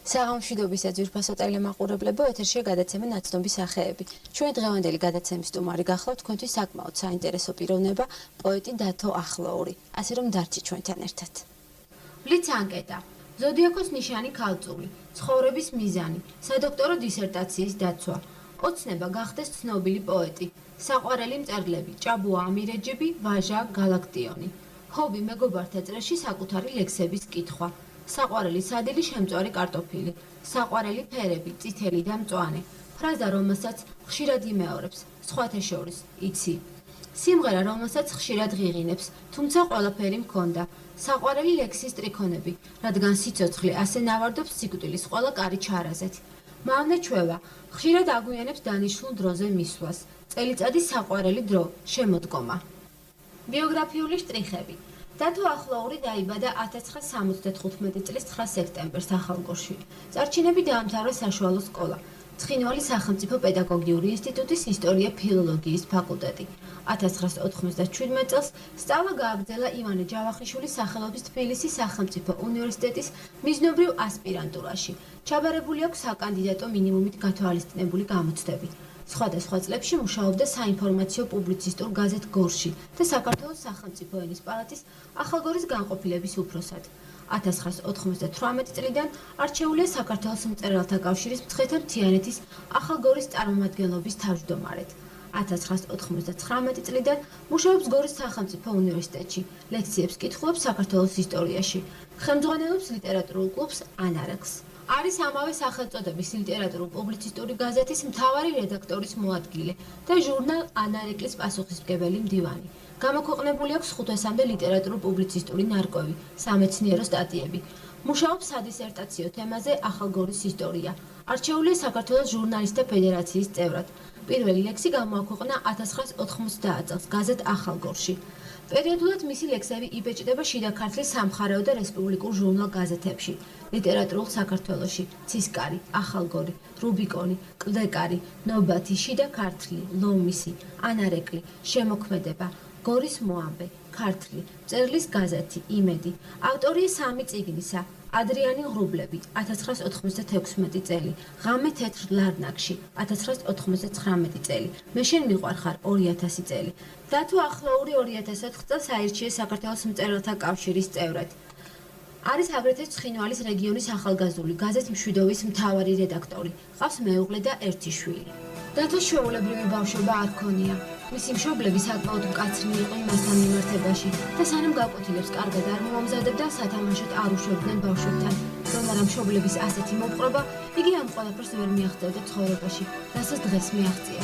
საღამოშვიდობის ძვირფასო ტელემაყურებლებო, ეთერშია გადაცემა ნაცნობი სახეები. ჩვენი დღევანდელი გადაცემის სტუმარი გახლავთ თქვენთვის საკმაოდ საინტერესო პიროვნება, პოეტი დათო ახლოური. ასე რომ დარჩით ჩვენთან ერთად. ბლიც ანკეტა. ზოდიაქოს ნიშანი ქალწული, ცხოვრების მიზანი, სადოქტორო დისერტაციის დაცვა. ოცნება გახდეს ცნობილი პოეტი, საყვარელი მწერლები, ჭაბუა ამირეჯიბი, ვაჟა გალაქტიონი. ჰობი მეგობართა წრეში საკუთარი ლექსების კითხვა. საყვარელი სადილი შემწვარი კარტოფილი, საყვარელი ფერები, წითელი და მწვანე, ფრაზა, რომელსაც ხშირად იმეორებს, სხვათა შორის, იცი. სიმღერა, რომელსაც ხშირად ღიღინებს, თუმცა ყველაფერი მქონდა, საყვარელი ლექსის ტრიქონები, რადგან სიცოცხლე ასე ნავარდობს სიკვდილის ყველა კარი ჩარაზეთ. მავნე ჩვევა, ხშირად აგვიანებს დანიშნულ დროზე მისვლას, წელიწადის საყვარელი დრო, შემოდგომა. ბიოგრაფიული შტრიხები. დათო ახლოური დაიბადა 1975 წლის 9 სექტემბერს ახალგორში. წარჩინები დაამთავრა საშუალო სკოლა, ცხინვალის სახელმწიფო პედაგოგიური ინსტიტუტის ისტორია-ფილოლოგიის ფაკულტეტი. 1997 წელს სწავლა გააგრძელა ივანე ჯავახიშვილის სახელობის თბილისის სახელმწიფო უნივერსიტეტის მიზნობრივ ასპირანტურაში. ჩაბარებული აქვს საკანდიდატო მინიმუმით გათვალისწინებული გამოცდები. სხვადასხვა წლებში მუშაობდა საინფორმაციო პუბლიცისტურ გაზეთ გორში და საქართველოს სახელმწიფო ენის პალატის ახალგორის განყოფილების უფროსად. 1998 წლიდან არჩეულია საქართველოს მწერალთა კავშირის მცხეთა მთიანეთის ახალგორის წარმომადგენლობის თავმჯდომარედ. 1999 წლიდან მუშაობს გორის სახელმწიფო უნივერსიტეტში, ლექციებს კითხულობს საქართველოს ისტორიაში, ხელმძღვანელობს ლიტერატურულ კლუბს ანარეკლს. არის ამავე სახელწოდების ლიტერატურულ-პუბლიცისტური გაზეთის მთავარი რედაქტორის მოადგილე და ჟურნალ ანარეკლის პასუხისმგებელი მდივანი. გამოქვეყნებული აქვს 500-მდე ლიტერატურულ-პუბლიცისტური ნარკვევი, სამეცნიერო სტატიები. მუშაობს სადისერტაციო თემაზე ახალგორის ისტორია. არჩეულია საქართველოს ჟურნალისტთა ფედერაციის წევრად. პირველი ლექსი გამოაქვეყნა 1990 წელს გაზეთ ახალგორში. პერიოდულად მისი ლექსები იბეჭდება შიდა ქართლის სამხარეო და რესპუბლიკურ ჟურნალ გაზეთებში, ლიტერატურულ საქართველოში, ცისკარი, ახალგორი, რუბიკონი, კლდეკარი, ნობათი, შიდა ქართლი, ლომისი, ანარეკლი, შემოქმედება, გორის მოამბე, ქართლი, მწერლის გაზეთი, იმედი. ავტორია 3 წიგნისა, ადრიანი ღრუბლები, 1996 წელი, ღამე თეთრ ლარნაკში, 1999 წელი, მე შენ მიყვარხარ 2000 წელი. დათო ახლოური 2004 წელს აირჩიეს საქართველოს მწერალთა კავშირის წევრად. არის აგრეთვე ცხინვალის რეგიონის ახალგაზრდული გაზეთ მშვიდობის მთავარი რედაქტორი, ყავს მეუღლე და 1 შვილი. დათოს ჩვეულებრივი ბავშვობა არ ჰქონია. მისი მშობლები საკმაოდ მკაცრი იყო მასთან მიმართებაში და სანამ გაკვეთილებს კარგად არ მოამზადებდა, სათამაშოდ არ უშვებდნენ ბავშვებთან. მაგრამ მშობლების ასეთი მოპყრობა, იგი ამ ყველაფერს ვერ მიაღწევდა ცხოვრებაში, რასაც დღეს მიაღწია.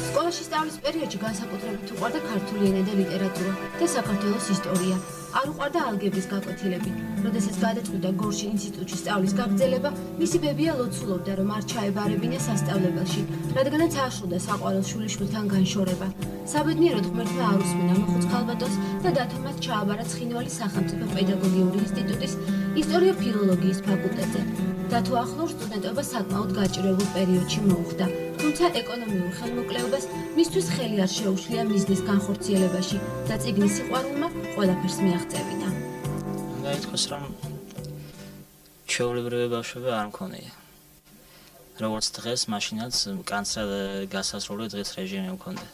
სკოლაში სწავლის პერიოდში განსაკუთრებით უყვარდა ქართული ენა და ლიტერატურა და საქართველოს ისტორია. არ უყვარდა ალგებრის გაკვეთილები. როდესაც გადაწყვიტა გორში ინსტიტუტში სწავლის გაგრძელება, მისი ბებია ლოცულობდა, რომ არ ჩაებარებინა სასწავლებელში, რადგანაც აშლოდა საყვარელ შვილიშვილთან განშორება. საბედნიეროდ ღმერთმა არ უსმინა მოხუც ქალბატონს და დათომას ჩააბარა ცხინვალის სახელმწიფო პედაგოგიური ინსტიტუტის ისტორია-ფილოლოგიის ფაკულტეტზე. დათო ახლოურ სტუდენტობა საკმაოდ გაჭირებულ პერიოდში მოუხდა, თუმცა ეკონომიურ ხელმოკლეობას მისთვის ხელი არ შეუშლია მიზნის განხორციელებაში და წიგნის სიყვარულმა ყველაფერს მიაღწევინა. უნდა ითქვას, რომ ჩვეულებრივი ბავშვობა არ მქონია. როგორც დღეს, მაშინაც კანცრად გასასროლი დღის რეჟიმი მქონდა.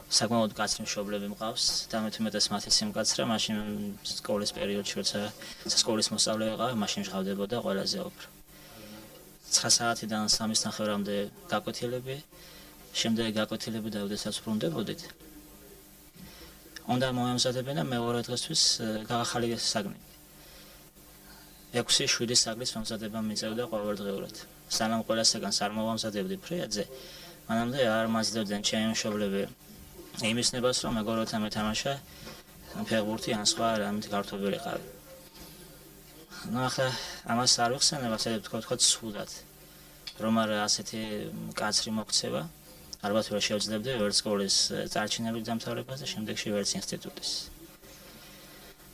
საკმაოდ მკაცრი მშობლები მყავს და მეტად მათი სიმკაცრე მაშინ სკოლის პერიოდში, როცა სკოლის მოსწავლე ვიყავი, მაშინ მჟღავდებოდა ყველაზე უფრო. 9 საათიდან 3:30-მდე გაკვეთილები, შემდეგ გაკვეთილები და ოდესაც ბრუნდებოდით. უნდა მოემზადებინა მეორე დღესთვის გაღახალი საგნები. 6-7 საგნის მომზადება მიწევდა ყოველდღიურად. სანამ ყველა საგანს არ მოვამზადებდი ფრიადზე, მანამდე არ მაძლევდნენ ჩემი მშობლები იმის ნებას, რომ მეგობრებთან მეთამაშა ფეხბურთი ან სხვა რამით გართობილი ყავი. ნუ ახლა ამას არ ვიხსენებ, ასე ვთქვათ სულად, რომ არა ასეთი მკაცრი მოქცევა, ალბათ ვერ შევძლებდი ვერც სკოლის წარჩინებით დამთავრებას და შემდეგში ვერც ინსტიტუტის.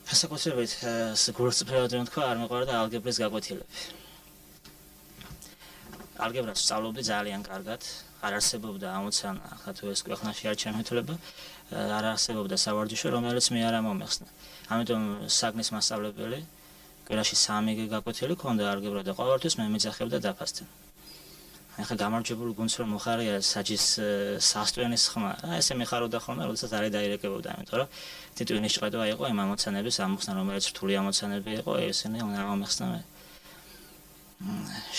განსაკუთრებით გულწრფელად რომ თქვა, არ მეყვარდა ალგებრის გაკვეთილები. ალგებრას სწავლობდი ძალიან კარგად. არ არსებობდა ამოცანა, ახლა თუ ეს ქვეყანაში არ ჩამეთვლება, არ არსებობდა სავარჯიშო, რომელიც მე არ მომეხსნა. ამიტომ საგნის მასწავლებელი კვირაში 3 გაკვეთილი ქონდა არგებრა და ყოველთვის მე მეძახებდა დაფასთან. ახლა გამარჯვებული გუნდს რომ მოხარია საჯის სასტვენის ხმა. ესე მეხარობდა ხოლმე, როდესაც არ დაირეკებოდა, იმიტომ რომ თითოეულის ჭრედა იყო იმ ამოცანების ამოხსნა, რომელიც რთული ამოცანები იყო, ესენი უნდა ამოხსნა მე.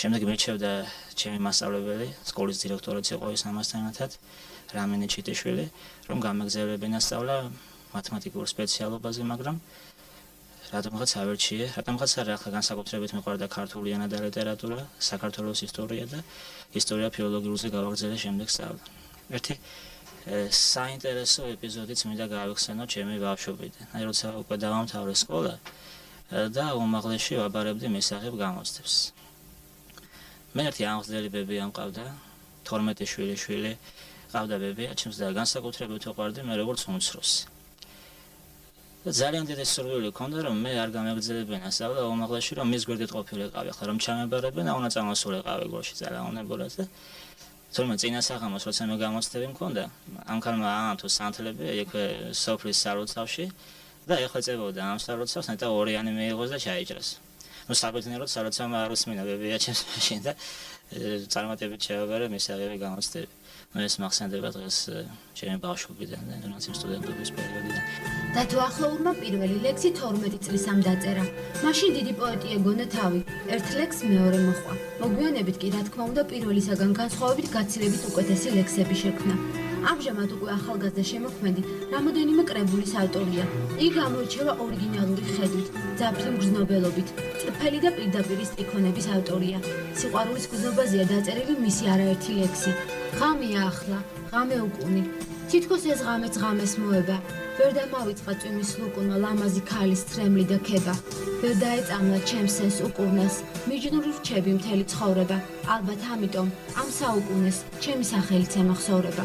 შემდეგ მეჩევდა ჩემი მასწავლებელი, სკოლის დირექტორიც იყო ის ამასთან ერთად, რამენი ჩიტიშვილი, რომ გამეგზავნებინა სწავლა მათემატიკურ სპეციალობაზე, მაგრამ რატომღაც ავერჩიე, რატომღაც არა, ახლა განსაკუთრებით მეყვარდა ქართული ენა და ლიტერატურა, საქართველოს ისტორია და ისტორია ფილოლოგიურზე გავაგრძელე შემდეგ სწავლა. ერთი საინტერესო ეპიზოდიც მინდა გავიხსენო ჩემი ბავშვობიდან. აი როცა უკვე დავამთავრე სკოლა და უმაღლესში ვაბარებდი მისაღებ გამოცდებს. მე ერთი ამღწდელი ბებია მყავდა, 12 შვილი, ყავდა ბებია, ჩემს და განსაკუთრებით ვყვარდი მე როგორც უმცროსი. ძალიან დიდი სურვილი ჰქონდა რომ მე არ გამეგრძელებინა სწავლა უმაღლესში რომ მის გვერდით ყოფილიყავი, ახლა რომ ჩამებარებინა უნდა წამოსულიყავი გორში ძალაუნებურად და თუმცა წინა საღამოს როცა მე გამოცდები მქონდა, ამქარმა აანთო სანთლები იქვე სოფლის საროცავში და ეხვეწებოდა ამ საროცავს, ნეტა ორიანი მიიღოს და ჩაიჭრას. ნუ საბედნიეროდ საროცავმა არ უსმინა ბებია ჩემს მაშინ და წარმატებით ჩავაბარე მისაღები გამოცდები. ეს მახსენდება დღეს ჩემი ბავშვობიდან და როდესაც სტუდენტობის პერიოდიდან. დათო ახლოურმა პირველი ლექსი 12 წლის ამ დაწერა. მაშინ დიდი პოეტი ეგონა თავი. ერთ ლექსს მეორე მოხვა. მოგვიანებით კი რა თქმა უნდა პირველისაგან განსხვავებით გაცილებით უკეთესი ლექსები შექმნა. ამჟამად უკვე ახალგაზრდა შემოქმედი რამოდენიმე კრებულის ავტორია. იგი გამოირჩევა ორიგინალური ხედვით, ძაფრი მგრძნობელობით, წრფელი და პირდაპირი სტრიქონების ავტორია. სიყვარულის გრძნობაზეა დაწერილი მისი არაერთი ლექსი. ღამეა ახლა, ღამე უკუნი. თითქოს ეს ღამეც ღამეს მოება. ვერ დამავიწყა წვიმის ლუკუნმა ლამაზი ქალის თრემლი და ქება. ვერ დაეწამლა ჩემს სენს უკუნას, მიჯნური რჩები მთელი ცხოვრება. ალბათ ამიტომ ამ საუკუნეს ჩემი სახელიც ემახსოვრება.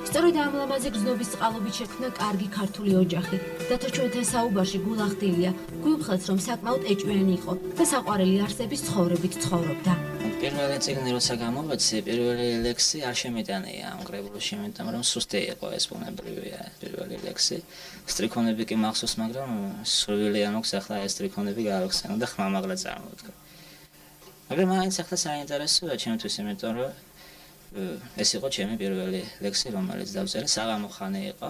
სწორედ ამ ლამაზი გრძნობის წყალობით შექმნა კარგი ქართული ოჯახი. დათა ჩვენთან საუბარში გულახდილია, გვიუხელთ რომ საკმაოდ ეჭვიანი იყო და საყვარელი არსების ცხოვრებით ცხოვრობდა. პირველი წიგნი როცა გამოვეცი, პირველი ლექსი არ შემიტანია ამ კრებულში, იმიტომ რომ სუსტი იყო ეს ბუნებრივია პირველი ლექსი. სტრიქონები კი მახსოვს, მაგრამ სრული ამოქვს ახლა ეს სტრიქონები გავიხსენო და ხმამაღლა წარმოვდგა. მაგრამ მაინც ახლა საინტერესოა ჩემთვის, იმიტომ რომ ეს იყო ჩემი პირველი ლექსი, რომელიც დავწერე, საღამო ხანი იყო.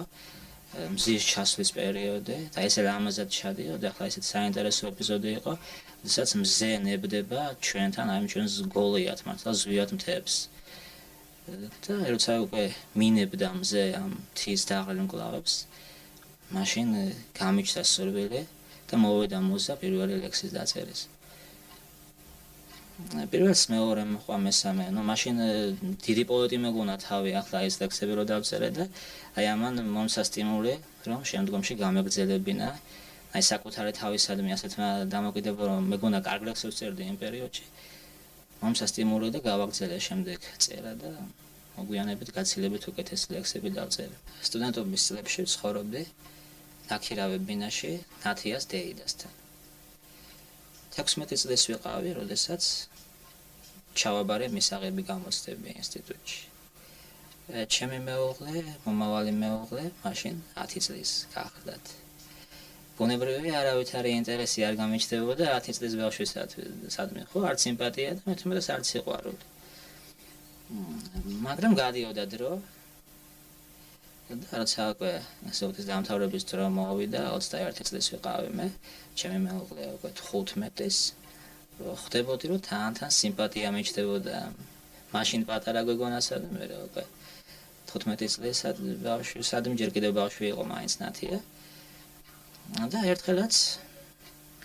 მზის ჩასვლის პერიოდი და ესე ლამაზად ჩადიოდა, ახლა ესეთ საინტერესო ეპიზოდი იყო. Სადაც მზე ნებდება ჩვენთან, აი ჩვენს გოლიათ მართლა ზვიად მთებს. და როცა უკვე მინებდა მზე ამ მთის დაღლილ მკლავებს, მაშინ გამიჩნდა სურვილი და მოვიდა მუზა პირველი ლექსის დაწერის. პირველს მეორე მოყვა მესამე, ну მაშინ დიდი პოეტი მეგონა თავი, ახლა ეს ლექსები რო დავწერე და აი ამან მომცა სტიმული, რომ შემდგომში გამეგრძელებინა. აი საკუთარი თავისადმი ასეთმა დამოკიდებულ რომ მეგონა კარგ ლექსებს წერდი იმ პერიოდში. მომცა სტიმული და გავაგრძელე შემდეგ წერა და მოგვიანებით გაცილებით უკეთესი ლექსები დავწერე. სტუდენტობის წლებში ცხოვრობდი აქირავე ბინაში ნათიას დეიდასთან. 16 წლის ვიყავი, როდესაც ჩავაბარე მისაღები გამოცდები ინსტიტუტში. ჩემი მეუღლე, მომავალი მეუღლე, მაშინ 10 წლის გახლდათ. ბუნებრივია არავითარი ინტერესი არ გამიჩნდებოდა 10 წლის ბავშვისადმი, ხო, არც სიმპათია და მეთუმეტეს არც სიყვარული. მაგრამ გადიოდა დრო და როცა უკვე ინსტიტუტის დამთავრების დრო მოვიდა, 21 წლის ვიყავი მე, ჩემი მეუღლე უკვე 15-ის, ხდებოდი რომ თან სიმპათია მიჩნდებოდა მაშინ პატარა გოგონასა და მე უკვე 15 წლის ბავშვისადმი, ჯერ კიდევ ბავშვი იყო მაინც ნათია. და ერთხელაც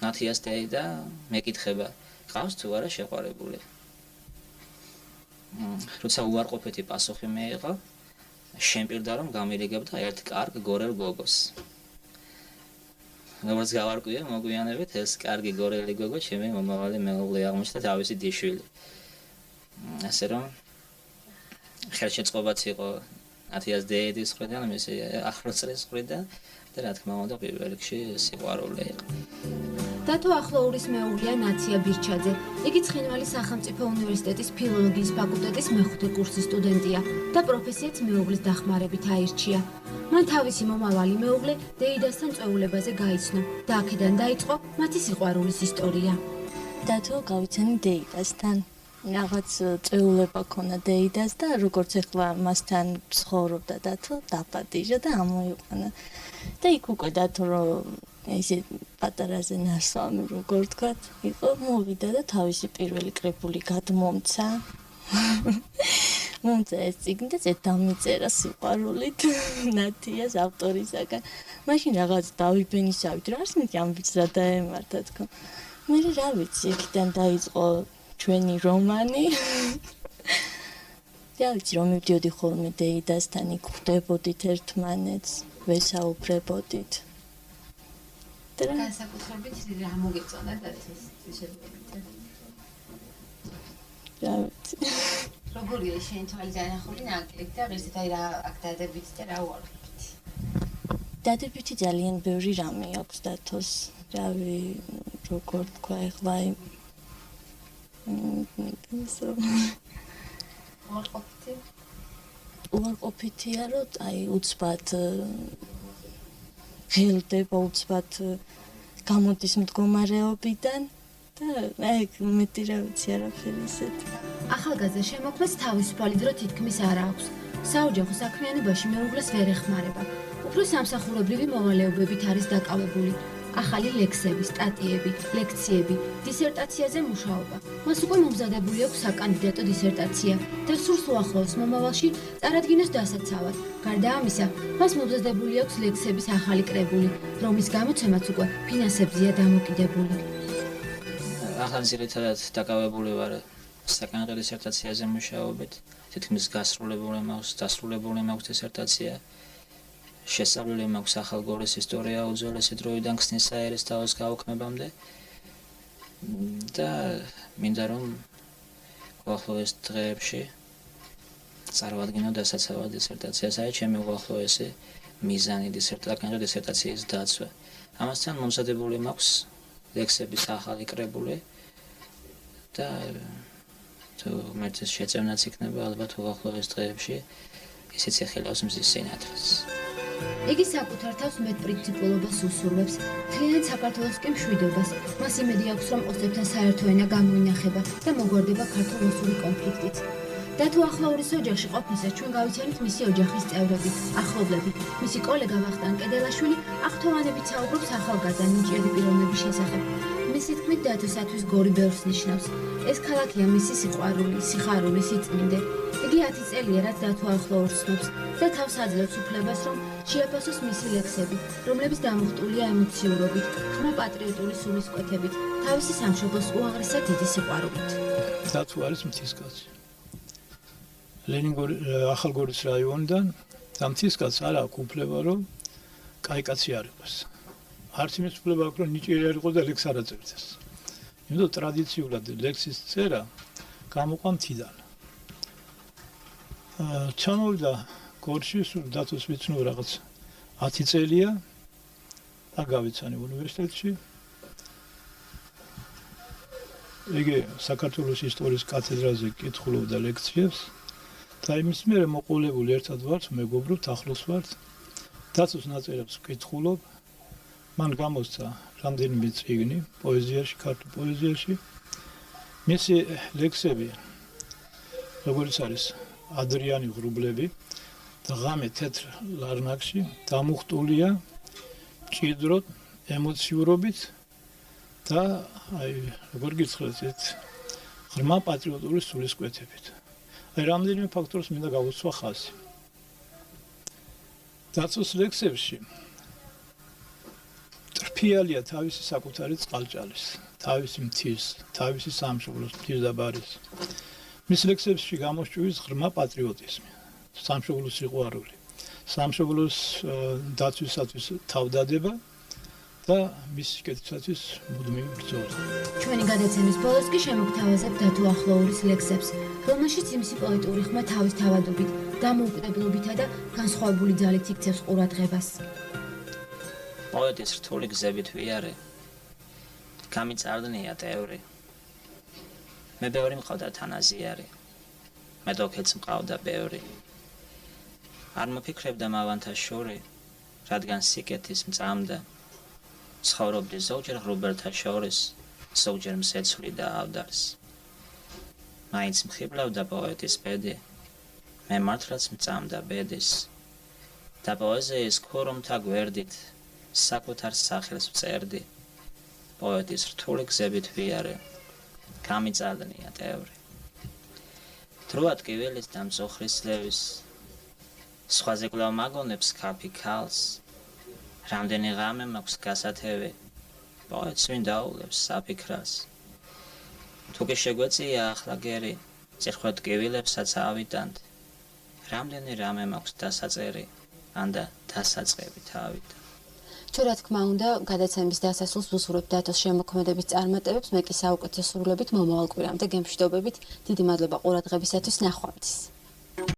ნათიას დეიდა მეკითხება, ყავს თუ არა შეყვარებული. როცა უარყოფითი პასუხი მიიღო, შემპირდა რომ გამირიგებდა ერთ კარგ გორელ გოგოს. როგორც გავარკვიე, მოგვიანებით ეს კარგი გორელი გოგო ჩემი მომავალი მეუღლე აღმოჩნდა თავისი დიშვილი. ასე რომ ხელშეწყობაც იყო ათიას დედის მხრიდან, მისი ახლოცრის მხრიდან და რა თქმა უნდა პირველ რიგში სიყვარული იყო. დათო ახლოურის მეუღლეა ნაცია ბირჩაძე. იგი ცხინვალის სახელმწიფო უნივერსიტეტის ფილოლოგიის ფაკულტეტის მეხუთე კურსის სტუდენტია და პროფესიაც მეუღლის დახმარებით აირჩია. მან თავისი მომავალი მეუღლე დეიდასთან წვეულებაზე გაიცნო და აქედან დაიწყო მათი სიყვარულის ისტორია. დათო გავიცანი დეიდასთან. რაღაც წვეულება ქონა დეიდას და როგორც ახლა მასთან ცხოვრობდა დათო დაპატიჟა და ამოიყვანა. და იქ უკვე დათო რომ ესე პატარაზე ნასვამი როგორ ვთქვათ, იყო მოვიდა და თავისი პირველი კრებული გადმომცა. მომცა ეს წიგნი და ზედ დამიწერა სიყვარულით ნათიას ავტორისაგან. მაშინ რაღაც დავიბენისავით რა არის მეტი ამბიც რა დაემართა თქო. მე რა ვიცი, იქიდან დაიწყო ჩვენი რომანი. და ვიცი რომ მივდიოდი ხოლმე დეიდასთან იქ ხვდებოდით ერთმანეთს, ვესაუბრებოდით. განსაკუთრებით რა მოგეწონა დათოს შეგვიძლია. რა ვიცი. როგორია შენ თვალი დანახული ნაკლით და ღირსით აი რა აქ დადებით და რა უარყოფით? დადებითი ძალიან ბევრი რამე აქვს დათოს. რავი, როგორ თქვა ახლა აი უარყოფითია რომ აი უცბად ღელდება უცბად გამოდის მდგომარეობიდან და აი მეტი რა ვიცი არაფერი ისეთი. ახალგაზრდა შემოქმედს თავისუფალი დრო თითქმის არ აქვს. საოჯახო საქმიანობაში მეუღლეს ვერ ეხმარება. უფრო სამსახურებრივი მოვალეობებით არის დაკავებული. ახალი ლექსები, სტატიები, ლექციები, დისერტაციაზე მუშაობა. მას უკვე მომზადებული აქვს საკანდიდატო დისერტაცია და სურს უახლოეს მომავალში წარადგინოს დასაცავად. გარდა ამისა, მას მომზადებული აქვს ლექსების ახალი კრებული, რომლის გამოცემაც უკვე ფინანსებზეა დამოკიდებული. ახლა ძირითადად დაკავებული ვარ საკანონმდებლო დისერტაციაზე მუშაობით. თითქმის დასრულებული მაქვს დისერტაცია. შესწავლილი მაქვს ახალგორის ისტორია უძველესი დროიდან ქსნის საერის თავს გაუქმებამდე. და მინდა რომ უახლოეს დღეებში წარვადგინო დასაცავად დისერტაციას. აი ჩემი უახლოესი მიზანი საკანონმდებლო დისერტაციის დაცვა. ამასთან მომზადებული მაქვს ლექსების ახალი კრებული და თუ მერცეს შეწევნაც იქნება ალბათ უახლოეს დღეებში ისიც ეხილავს მზის სინათლეს. იგი საკუთარ თავს მეტპრინციპულობას უსურვებს, მთლიანად საქართველოს კი მშვიდობას. მას იმედი აქვს, რომ ოსტებთან საერთო ენა გამოინახება და მოგვარდება ქართულ-ოსური კონფლიქტიც. დათო ახლაურის ოჯახში ყოფნისას ჩვენ გავიცანით მისი ოჯახის წევრები, ახლობლები. მისი კოლეგა ვახტანგ კედელაშვილი აღთოვანებით საუბრობს ახალგაზრდა ნიჭიერი პიროვნების შესახებ. მისი თქმით დათოსათვის გორი ბევრს ნიშნავს. ეს ქალაქია მისი სიყვარული, სიხარული, სიწმინდე. იგი 10 წელია, რაც დათო ახლაურს ცნობს და თავს აძლევს უფლებას, რომ შეაფასოს მისი ლექსები, რომლებიც დამუხტულია ემოციურობით, ღრმა პატრიოტული სულისკვეთებით, თავისი სამშობლოს უაღრესად დიდი სიყვარულით. დათო არის მთისკაცი. ახალგორის რაიონიდან და მთისკაცს არ აქვს უფლება, რომ კაი კაცი არ იყოს. არც იმის უფლება აქვს, რომ ნიჭიერი არ იყოს და ლექს არ აწერდეს. იმიტომ ტრადიციულად ლექსის წერა გამოყვა მთიდან. ჩამოვიდა გორში, სულ დათოს ვიცნობ რაღაც 10 წელია და გავიცანი უნივერსიტეტში. იგი საქართველოს ისტორიის კათედრაზე კითხულობდა ლექციებს და იმის მერე მოყოლებული ერთად ვართ, მეგობრობთ, ახლოს ვართ. დათოს ნაწერებს ვკითხულობ. მან გამოსცა რამდენიმე წიგნი პოეზიაში, ქართულ პოეზიაში. მისი ლექსები, როგორც არის ადრიანი ღრუბლები და ღამე თეთრ ლარნაკში დამუხტულია მჭიდროდ ემოციურობით და აი როგორ გითხრათ, ღრმა პატრიოტული სულისკვეთებით. აი რამდენიმე ფაქტორს მინდა გავუსვა ხაზი. დათოს ლექსებში ტრფიალია თავისი საკუთარი წყალჭალის, თავისი მთის, თავისი სამშობლოს, მთის და ბარის. მის ლექსებში გამოსჭვის ღრმა პატრიოტიზმი, სამშობლოს სიყვარული, სამშობლოს დაცვისათვის თავდადება და მის კეთილსათვის მუდმივ ბრძოლას. ჩვენი გადაცემის ბოლოს კი შემოგთავაზებთ დათო ახლოურის ლექსებს, რომელშიც იმისი პოეტური ხმა თავის თავადობით, დამოუკიდებლობითა და განსხვავებული ძალით იქცევს ყურადღებას. პოეტის რთული გზებით ვიარე, გამიწარდნია ტევრი. მე ბევრი მყავდა თანაზიარი, მე დოქეც მყავდა ბევრი. არ მოფიქრებდა მავანთა შური, რადგან სიკეთის მწამდა. ცხოვრობდი ზოგჯერ ღრუბელთა შორის, ზოგჯერ მსეცვლი და ავდარს. მაინც მხიბლავდა პოეტის ბედი, მე მართლაც მწამდა ბედის. და პოეზიის ქურუმთა გვერდით, საკუთარ სახელს ვწერდი. პოეტის რთული გზებით ვიარე, გამიწარდნია ტევრი. დროა ტკივილის და მწუხრის ლევის, სხვაზე კვლავ მაგონებს ქაფი ქალს. რამდენი ღამე მაქვს გასათევი, პოეტს ვინ დაულევს საფიქრას. თუ კი შეგვეწია ახლა გერი, წირხვე ტკივილებსაც ავიტანთ. რამდენი რამე მაქვს დასაწერი, ანდა დასაწყები თავიდან. ჩვენ რა თქმა უნდა, გადაცემის დასასრულს ვუსურვებთ დათოს შემოქმედების წარმატებებს, მე კი საუკეთესო სრულებით მომავალ კვირამდე გემშვიდობებით. დიდი მადლობა ყურადღებისათვის, ნახვამდის.